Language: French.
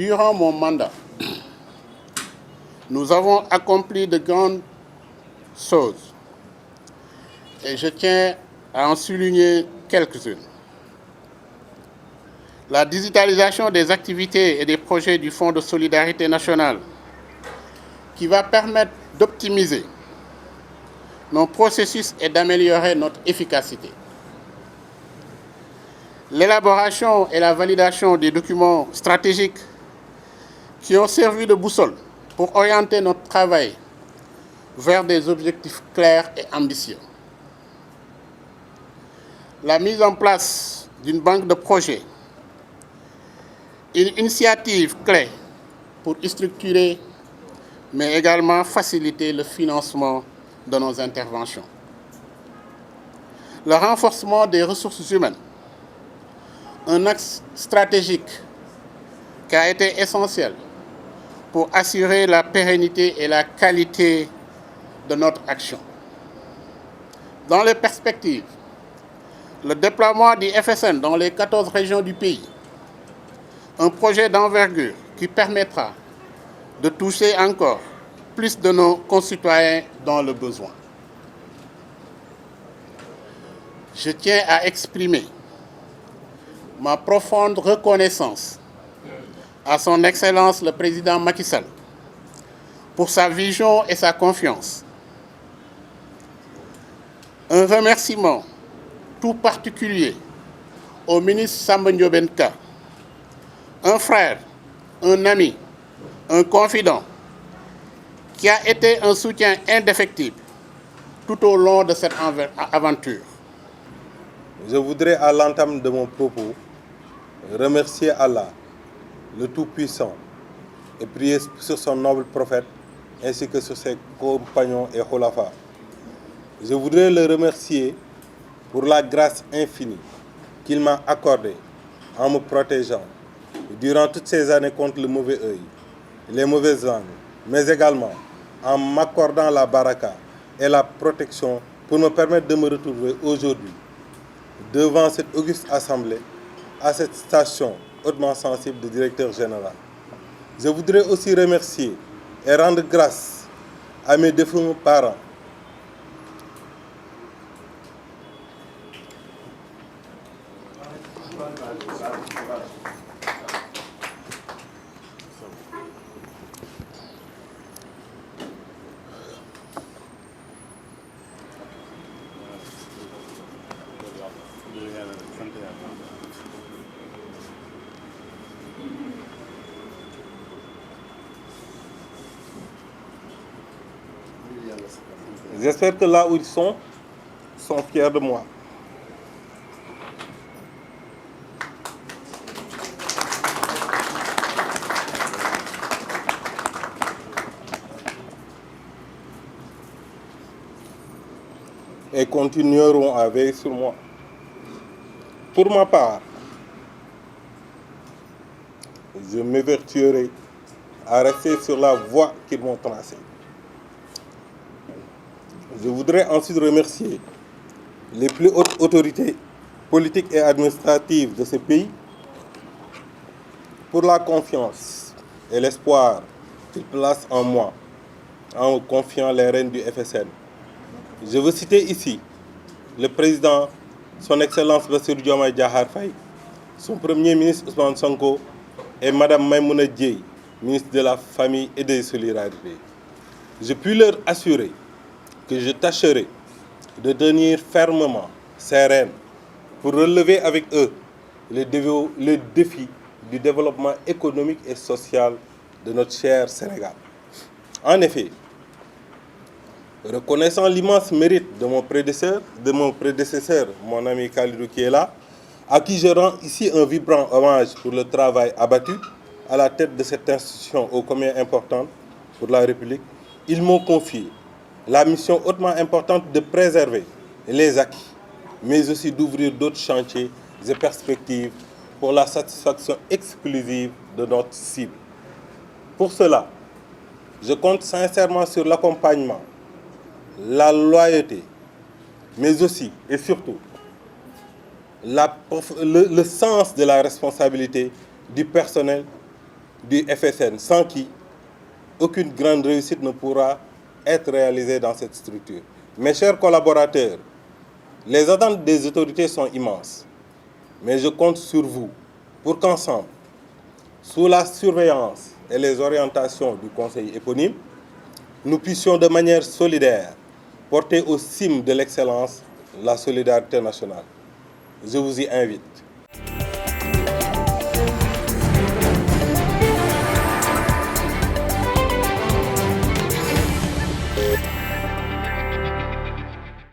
durant mon mandat, nous avons accompli de grandes choses et je tiens à en souligner quelques-unes. La digitalisation des activités et des projets du Fonds de solidarité nationale qui va permettre d'optimiser nos processus et d'améliorer notre efficacité. L'élaboration et la validation des documents stratégiques qui ont servi de boussole pour orienter notre travail vers des objectifs clairs et ambitieux. La mise en place d'une banque de projets, une initiative clé pour structurer, mais également faciliter le financement de nos interventions. Le renforcement des ressources humaines, un axe stratégique qui a été essentiel pour assurer la pérennité et la qualité de notre action. Dans les perspectives, le déploiement du FSN dans les 14 régions du pays, un projet d'envergure qui permettra de toucher encore plus de nos concitoyens dans le besoin. Je tiens à exprimer ma profonde reconnaissance à son Excellence le Président Macky Sall pour sa vision et sa confiance. Un remerciement tout particulier au ministre Samba Ndiobène Ka, un frère, un ami, un confident, qui a été un soutien indéfectible tout au long de cette aventure. Je voudrais, à l'entame de mon propos, remercier Allah, le Tout-Puissant, et prier sur son noble prophète, ainsi que sur ses compagnons et khulafas. Je voudrais le remercier pour la grâce infinie qu'il m'a accordée en me protégeant durant toutes ces années contre le mauvais œil, les mauvaises langues, mais également en m'accordant la baraka et la protection pour me permettre de me retrouver aujourd'hui devant cette auguste assemblée, à cette station hautement sensible de directeur général. Je voudrais aussi remercier et rendre grâce à mes défunts parents, J'espère que là où ils sont fiers de moi. Et continueront à veiller sur moi. Pour ma part, je m'évertuerai à rester sur la voie qu'ils m'ont tracée. Je voudrais ensuite remercier les plus hautes autorités politiques et administratives de ce pays pour la confiance et l'espoir qu'ils placent en moi en me confiant les rênes du FSN. Je veux citer ici le président, son Excellence Bassirou Diomaye Diakhar Faye, son premier ministre Ousmane Sonko et Madame Maïmouna Dièye, ministre de la Famille et des Solidarités. Je puis leur assurer que je tâcherai de tenir fermement ces rênes pour relever avec eux les défis du développement économique et social de notre cher Sénégal. En effet, reconnaissant l'immense mérite de mon prédécesseur, mon ami Khalidou qui est là, à qui je rends ici un vibrant hommage pour le travail abattu à la tête de cette institution ô combien importante pour la République, ils m'ont confié la mission hautement importante de préserver les acquis, mais aussi d'ouvrir d'autres chantiers et perspectives pour la satisfaction exclusive de notre cible. Pour cela, je compte sincèrement sur l'accompagnement, la loyauté, mais aussi et surtout le sens de la responsabilité du personnel du FSN, sans qui aucune grande réussite ne pourra être réalisée dans cette structure. Mes chers collaborateurs, les attentes des autorités sont immenses, mais je compte sur vous pour qu'ensemble, sous la surveillance et les orientations du Conseil éponyme, nous puissions de manière solidaire porter aux cimes de l'excellence la solidarité nationale. Je vous y invite.